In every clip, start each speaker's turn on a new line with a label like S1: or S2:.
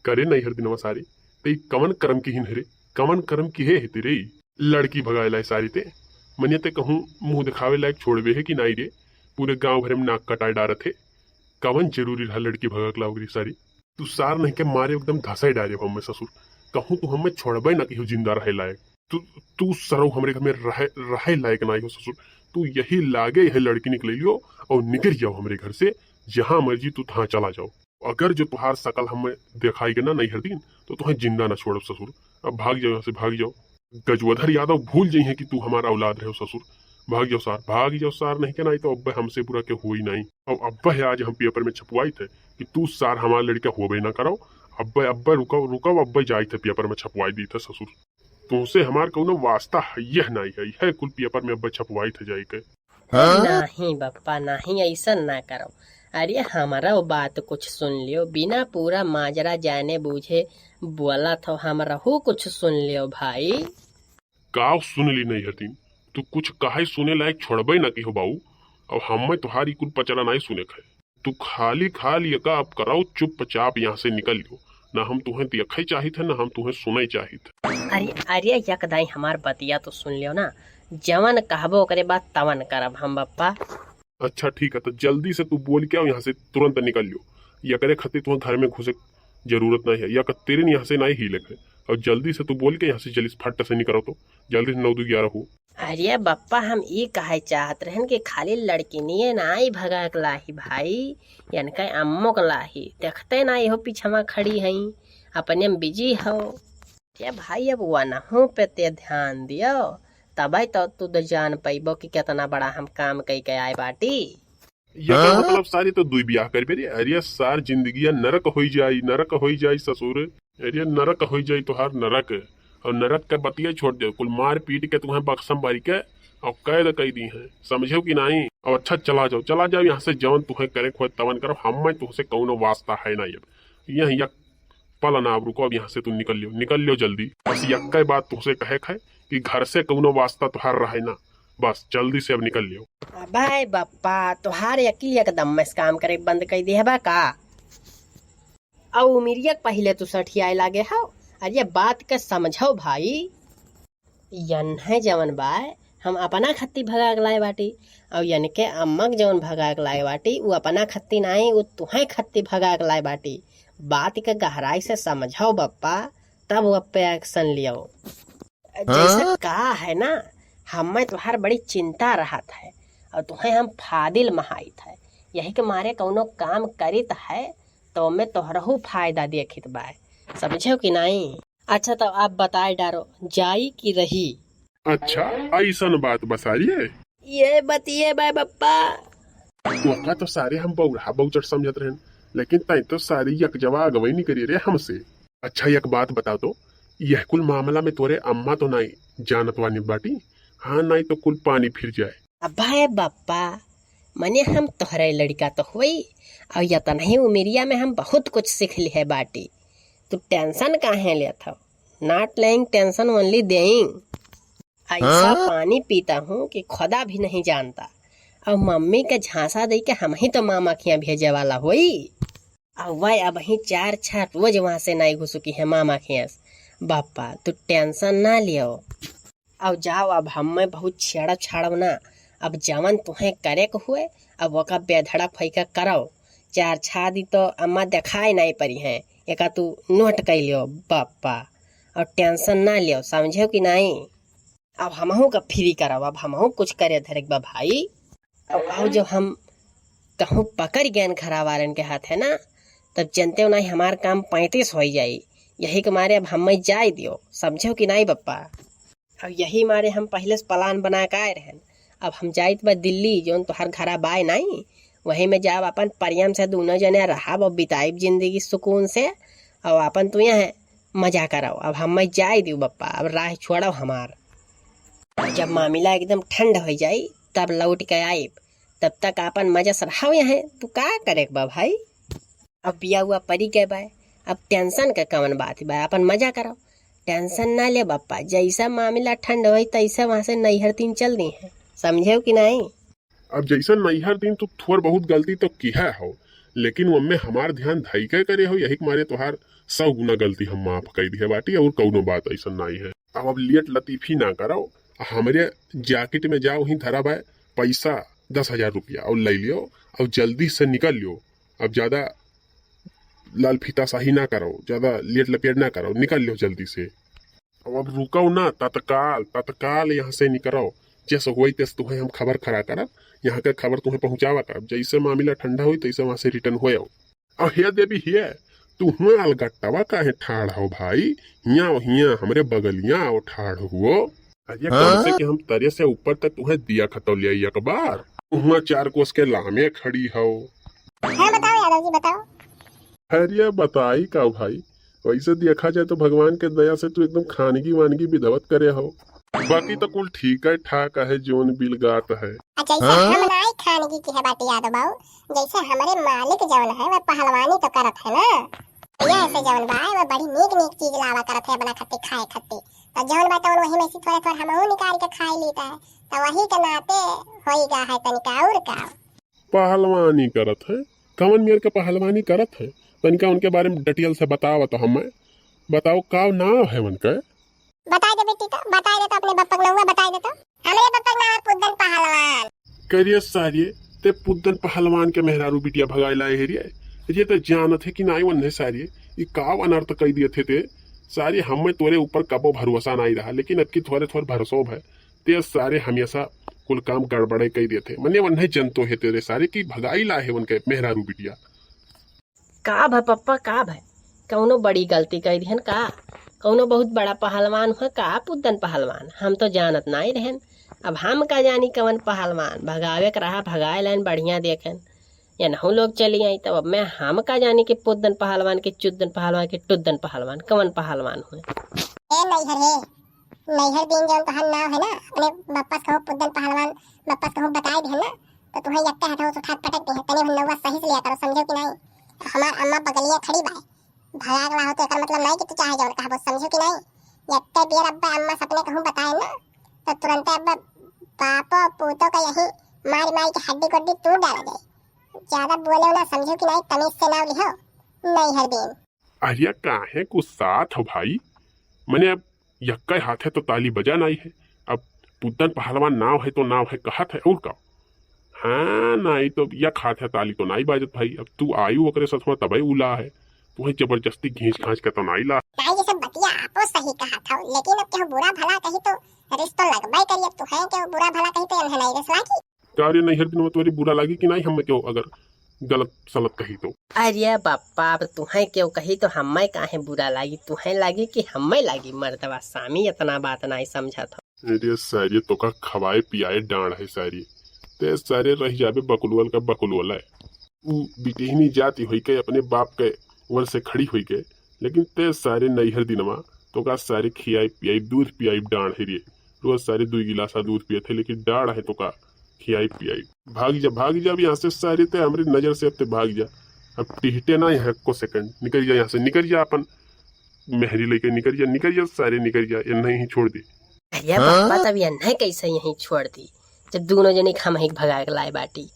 S1: करे नहीं हर दिन सारी ते कवन कर्म की हिन रे, कवन कर्म की है तेरे लड़की भगाए लाए सारी ते मनिया ते कहूँ मुंह दिखावे लायक छोड़वे है कि नहीं रे। पूरे गांव भरे में नाक कटाए डारे थे, कवन जरूरी रहा लड़की भगा लाओगी सारी। तू सार नहीं के मारे एकदम धसाई डारे हम ससुर, कहूँ तू हमें छोड़बे ना कि जिंदा रहे लायक। तू तू सरो हमरे घर में रहे लायक ना हो ससुर। तू यही लागे यह लड़की निकल लियो और निकल जाओ हमरे घर से, जहां मर्जी तू तहाँ चला जाओ। अगर जो तुहार सकल हमें दिखाई ना नहीं हर दिन तो तुम्हें जिंदा ना छोड़ो ससुर। अब भाग जाओ यहाँ से, भाग जाओ। गजवधर यादव भूल जाई है कि तू हमारा औलाद रहे हो ससुर। भाग जाओ सार, भाग जाओ सार, नहीं क्या नहीं तो अब्बे हमसे पूरा के हुई नहीं। और अब्बे है आज हम पेपर में छपवाई थे कि तू सार हमारा लड़का होबे ना करो। अब्बे अब्बे रुको रुको, अब्बे जाई थे पेपर में छपवाई दी थे ससुर। तुमसे हमार कौनो वास्ता है यह नहीं है कुल पेपर में अब्बे छपवाई थे जाई के।
S2: नहीं बप्पा नहीं, ऐसा ना करो। अरे हमारा वो बात कुछ सुन लियो, बिना पूरा माजरा जाने बूझे बोला तो हमारा हो कुछ सुन लियो भाई।
S1: काव सुन ली नहीं हतीन, तू कुछ काहे सुने लायक छोड़बे ना की हो बाऊ। अब हमें तुम्हारी कुल पचरा नहीं सुने खाए। तू खाली खाली का अब कराओ चुपचाप यहाँ से निकल लियो। ना हम तुम्हें देखे चाहिए थे ना हम तुम्हें सुने चाहिए थे।
S2: अरे अरे यकदाई हमार बतिया तो सुन लियो ना, जवन कहबो करे बात तवन करब हम बप्पा।
S1: अच्छा ठीक है, तो जल्दी से तू बोल के आओ यहाँ से, तुरंत निकल लियो। या करे खातिर तुम्हें घर में घुसे जरूरत नहीं है, या तेरे यहाँ से नहीं हिले है। और जल्दी से तू बोल के यहाँ से जल्दी फट से निकलो, तो जल्दी से 9-2-11 हो।
S2: अरे बप्पा हम ये कहे चाहत रहन कि खाली लड़की नहीं नाई भगा के लाही भाई, इनका अम्मो के लाही देखते ना हो पीछवा खड़ी हई अपने में बिजी हो। ये भाई अब वनहू पे ते ध्यान दियो, तब तो तू जान पैबो कि कितना बड़ा हम काम कई के आए बाटी।
S1: ये मतलब सारी तो दुई ब्याह कर बेरी। अरे सार जिंदगी नरक हो जाई, नरक हो जाई ससुर। अरे नरक हो जाई तुहार नरक। और नरक के बतिया छोड़ दे, कुल मार पीट के तुम्हें बक्सम बारी के और कैद कई दी है, समझो कि नहीं। और अच्छा चला जाओ यहाँ से, जवन तुम्हें करे खोज तवन करो। हम तुमसे कौनो वास्ता है ना। यह पल ना रुको, अब यहाँ से तुम निकल लियो जल्दी। बस यक्का बात तुमसे कहे खाए कि घर से कौनो वास्ता तुहार रहे ना, बस जल्दी से अब निकल लियो।
S2: भाई बप्पा तुहार यकील एकदम में काम करे बंद कर देबा का। और उमिरिया पहले तो सठियाए लागे हो। अरे बात के समझो भाई, यन है जवन बाय हम अपना खत्ती भगा के लाए बाटी, और यन के अम्मक जवन भगा के लाए बाटी वो अपना खत्ती नहीं, वो तुम्हें खत्ती भगा के लाए बाटी। बात के गहराई से समझो बप्पा, तब वो पे एक्शन लियो। जैसे कहा है ना, हमें तुहार बड़ी चिंता रहत है और तुम्हें हम फादिल महाइत है, यही के मारे कौनो काम करित है तो मैं तोहरहू फायदा देखित बाय, समझो कि नहीं। अच्छा तो आप बताए डारो जाई की रही।
S1: अच्छा ऐसा बात बसारिये,
S2: ये बतिए बाय बप्पा।
S1: तो सारे हम बौरा बहुचर समझत रहे, लेकिन तय तो सारी यक जवा अगवई नहीं करी रे हमसे। अच्छा एक बात बता दो, यह कुल मामला में तोरे अम्मा तो नहीं जानत वानी बाटी? हाँ नहीं तो कुल पानी फिर जाए।
S2: अबे बप्पा मने हम तोहरे लड़का तो हुई, और या तो नहीं उमिरिया में हम बहुत कुछ सीख ली है बाटी। तू टेंशन काहे लेत हो? नॉट लेइंग टेंशन ओनली देइंग। ऐसा पानी पीता हूँ कि खुदा भी नहीं जानता, और मम्मी के झांसा दे के हम ही तो मामा के यहाँ भेजे वाला हुई। और वह अब ही 4-6 रोज वहाँ से नहीं घुसुकी है मामा के यहाँ। बापा तू टेंशन ना लियो, अब जाओ। अब हमें बहुत छेड़ब ना, अब जवन तुम्हें करे को हुए अब वका बेधड़ा फैका करो। 4 दी तो अम्मा दिखाई नहीं पड़ी है, एका तू नोट कर लियो बापा। और टेंशन ना लियो, समझो कि नहीं। अब हमहू का फ्री करो, अब हमहू कुछ करे धरक बा भाई। अब जब हम कहूँ पकड़ गए घरावारन के हाथ है ना, तब जनते हो नहीं हमार काम 35 हो जाई। यही के मारे अब हमें जाए दियो, समझो कि नहीं बप्पा। अब यही मारे हम पहले से प्लान बना के आए रहन। अब हम जाइत बा दिल्ली, जो तो हर घरा बाय नहीं, वही में जाब अपन परियम से दोनों जने रहा और बिताइब जिंदगी सुकून से, और अपन तू यहाँ मजा कराओ। अब हमें जाए दियो बप्पा, अब राह छोड़ो हमार। जब मामला एकदम ठंड हो जाई तब लौट के आइब, तब तक अपन मजा से रहो यहाँ। तू का करे बा भाई, अब बिया हुआ परी के बाय, अब टेंशन का कवन बात बा, अपन मजा करो, टेंशन ना ले बप्पा। जैसा मामला ठंड हो तैसा वहाँ से नैहर तीन चल दी है, समझे कि नहीं।
S1: अब जैसा नैहर दिन तो थोड़ बहुत गलती तो किया हो, लेकिन वो में हमार ध्यान धई के करे हो, यही मारे तुहार 100 गुना गलती हम माफ कर दी है बाटी और कौनो बात ऐसा नहीं है। अब लेट लतीफी ना करो, हमारे जैकेट में जाओ ही धरा भाई पैसा 10,000 रुपया और ले लियो और जल्दी से निकल लियो। अब ज्यादा लाल फीता शाही ना करो, ज्यादा लेट लपेट ना करो, निकल लियो जल्दी से। अब रुको ना, तत्काल यहाँ से निकलो। जैसे हुई तैसे तुम्हें हम खबर खड़ा करब, यहाँ के खबर तुम्हें पहुंचावा करब। जैसे मामला ठंडा हुई तैसे वहां से रिटर्न हो आओ। और हे देवी हिया तू हुआ अलगट्टावा काहे ठाड़ हो भाई, हिया हमरे बगलिया आओ ठाड़ हुओ। अरे कम से कि हम तरे से ऊपर तक तुम्हें दिया खतौलिया एक बार, हुआ 4 कोस के लामे खड़ी हो।
S3: हाँ बताओ यादव जी बताओ।
S1: अरे बताई का भाई, वैसे देखा जाए तो भगवान के दया से तू एकदम खानगी वानगी विधवत करे हो। बाकी तो कुल ठीक है ठाक है, जोन बिल गात है।
S3: अच्छा ऐसा हम नाई खानगी की है बात यादव बाबू, जैसे हमारे मालिक जवन है वह पहलवानी तो करत है ना, ये ऐसे जवन बा वह बड़ी नीक चीज लावा करत है बना खाते खाए खाते, तो जवन बा तो वही में से थोड़ा हमहू निकाल के खाई लेता है, तो वही के नाते होईगा है तनिका और का।
S1: पहलवानी करत है? कौन मेर के पहलवानी करत है? तनिका उनके बारे में डिटेल से बताओ तो हमें बताओ का नाम है उनका।
S3: बता दे बेटी, तो बता दे तो अपने बप्पा नौवा बता दे तो। हमरे बप्पा नाम पुद्दन पहलवान।
S1: करिए सारिये ते पुद्दन पहलवान के मेहरारू बिटिया भगाइला हेरिए, ये तो जानत है कि नाई वन है सारिये, ये काव अनर्थ कह दिए थे ते सारे। हमें तोरे ऊपर कबो भरोसा नहीं रहा, लेकिन अब की थोड़े भरोसा है ते सारे हमेशा कुल काम गड़बड़े कह दिए थे। मने वन है जनतो है तेरे सारे की भगाइला है उनके मेहरारू बिटिया।
S2: का भा पप्पा का भा, कौनो बड़ी गलती कर दिहन का? कौनो बहुत बड़ा पहलवान हुआ का पुद्दन पहलवान? हम तो जानत नहीं रहन। अब हम का जानी कवन पहलवान भगावे के रहा, भगाए लाइन बढ़िया देखन या नहु लोग चली आई, तब अब मैं हम का जानी कि पुद्दन पहलवान के चुद्दन पहलवान के टुद्दन पहलवान कवन पहलवान हुए।
S3: नैहर दिन जौन तोहर नाम है ना, अपने बप्पा कहो पुद्दन पहलवान बप्पा कहो बताई दे ना, तो तुम्हें यक्का हटाओ तो ठाट पटक दे तने नौवा सही से लिया करो, समझो कि नहीं। हमार अम्मा बगलिया खड़ी बा, भगागला हो तो एकर मतलब नहीं कि तू चाहे जौन कहबो, समझो कि नहीं। यक्का बेर अब्बा अम्मा सपने कहूं बताए ना, तो तुरंत अब्बा पापो पूतो का यही मार के हड्डी गोड्डी तोड़ डाला जाए। ज्यादा बोले ना, समझो कि नहीं, तमीज से नाम लिहो नैहर दिन।
S1: अरे काहे गुस्सात हो भाई, मने अब यक्का हाथ है तो ताली बजा नहीं है। अब पुद्दन पहलवान नाव है तो नाव है कहत है और का। हाँ नहीं तो यक हाथ है ताली तो नहीं बाजत भाई। अब तू आयु ओकरे सथवा तबे उला है, तू जबरदस्ती घींच घांच के तो नहीं ला।
S3: भाई ये सब बतिया आपो सही कहा था, लेकिन अब केहू बुरा भला कही तो रिश्तो लगबाई करिए। तू है केहू बुरा भला कही तो इन्हें नहीं रिश्ता की।
S1: कार्य नैहर दिन में तुम्हारी बुरा लगी कि नहीं हमें क्यों अगर गलत सलत कही तो?
S2: अरे बापा अब तुम्हें क्यों कही तो हमें काहे बुरा लागी, तुम्हें लागी कि हमें लागी? मर्दवा सामी इतना बात नहीं समझा था।
S1: अरे सारी तो का खवाए पियाए डांड है सारी, ते सारे रह जाबे बकुलवल का बकुलवल है। उ बिटिहनी जाती हुई के अपने बाप के वर से खड़ी हुई के, लेकिन ते सारे नैहर दिनवा तो का सारे खियाई पियाई दूध पियाई डांड है रे। रोज सारे 2 गिलासा दूध पिए थे, लेकिन डांड है तो का खियाई पियाई। भाग जा अब यहाँ से सारे ते हमारी नजर से अब ते भाग जा। अब टिहटे ना यहाँ को सेकंड, निकल जा यहाँ से, निकल जा अपन मेहरी लेके निकल जा सारे निकल जा, ये नहीं छोड़ दे।
S2: अरे पापा तब ये नहीं कैसे यहीं छोड़ दी, जब दोनों जने हम ही भगा के लाए बाटी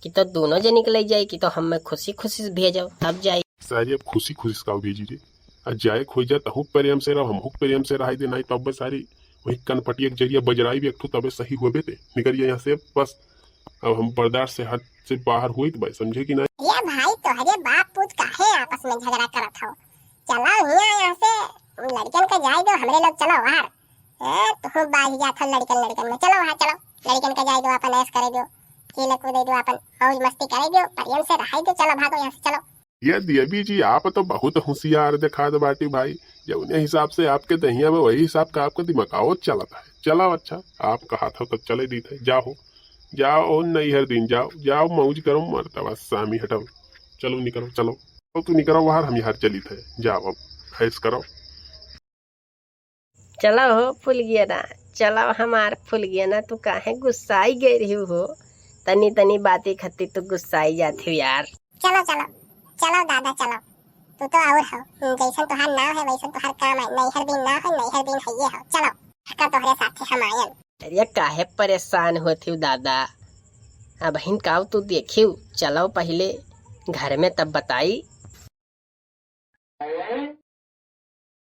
S2: कि तो दोनों जने के ले जाए कि तो हम खुशी से भेजो तब जाए।
S1: सारी अब खुशी का भेजी रे, अब जाए खोई जा तहु प्रेम से रहो, हम प्रेम से रह दे नहीं तब सारी वही कनपटिया के जरिया बजराई भी एक तबे सही हुए थे। निकल जा यहाँ से बस, अब हम बर्दाश्त से हद से बाहर हुई तो भाई समझे कि नहीं।
S3: ये भाई तो हरे बाप पूत काहे आपस में झगड़ा करत हो, चलो यहाँ से लड़कन का जाए दो, हमरे लोग चलो बाहर। तो बाज जात हो लड़कन में, चलो वहाँ चलो लड़कन का जाए दो, अपन ऐश करे दो, खेले कूदे दो, अपन मौज मस्ती करे दो, प्रेम से रह दो, चलो भागो यहाँ से चलो।
S1: ये देवी जी आप तो बहुत होशियार दिखा दो बाटी भाई, जब उन्हें हिसाब से आपके दहिया में वही हिसाब का आपका दिमाग चलता है। चलो अच्छा आप कहा था तो चले दी थे, जाओ नैहर दिन जाओ मौज करो, मरतबा सामी हटाओ, चलो निकलो चलो, तो तू निकलो बाहर, हम यहाँ चली थे, जाओ अब ऐश करो।
S2: चलो हो फुल गया ना, चलो हमार फुल गया ना, तू काहे गुस्साई गई रही हो? तनी बातें खत्ती तो गुस्साई जाती हो यार।
S3: चलो दादा चलो, तू तो और हो, जैसन तुहार नाव है वैसन तुहार काम है। नैहर दिन ना हो, नैहर दिन है ये हो, चलो का तोहरे साथे हम आयन।
S2: अरे काहे परेशान होती हूँ दादा, अब हिन काव तू देखियो, चलो पहले घर में तब बताई।